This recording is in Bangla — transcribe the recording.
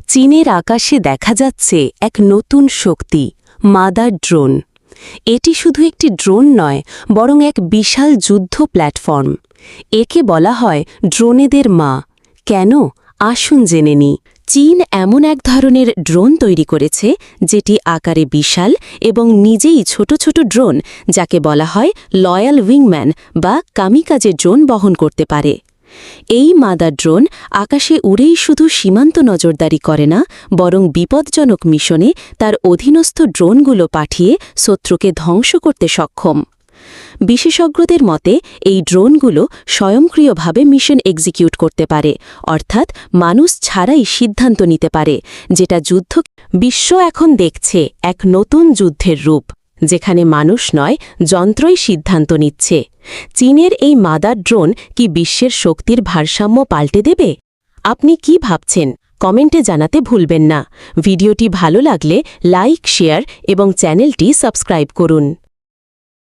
চীনের আকাশে দেখা যাচ্ছে এক নতুন শক্তি, মাদার ড্রোন। এটি শুধু একটি ড্রোন নয়, বরং এক বিশাল যুদ্ধ প্ল্যাটফর্ম। একে বলা হয় ড্রোনেদের মা। কেন? আসুন জেনে নিই। চীন এমন এক ধরনের ড্রোন তৈরি করেছে যেটি আকারে বিশাল এবং নিজেই ছোট ছোট ড্রোন, যাকে বলা হয় লয়াল উইংম্যান বা কামিকাজে ড্রোন বহন করতে পারে। এই মাদার ড্রোন আকাশে উড়েই শুধু সীমান্ত নজরদারি করে না, বরং বিপজ্জনক মিশনে তার অধীনস্থ ড্রোনগুলো পাঠিয়ে শত্রুকে ধ্বংস করতে সক্ষম। বিশেষজ্ঞদের মতে এই ড্রোনগুলো স্বয়ংক্রিয়ভাবে মিশন এক্সিকিউট করতে পারে, অর্থাৎ মানুষ ছাড়াই সিদ্ধান্ত নিতে পারে, যেটা বিশ্ব এখন দেখছে এক নতুন যুদ্ধের রূপ, যেখানে মানুষ নয়, যন্ত্রই সিদ্ধান্ত নিচ্ছে। চীনের এই মাদার ড্রোন কি বিশ্বের শক্তির ভারসাম্য পাল্টে দেবে? আপনি কি ভাবছেন? কমেন্টে জানাতে ভুলবেন না। ভিডিওটি ভালো লাগলে লাইক, শেয়ার এবং চ্যানেলটি সাবস্ক্রাইব করুন।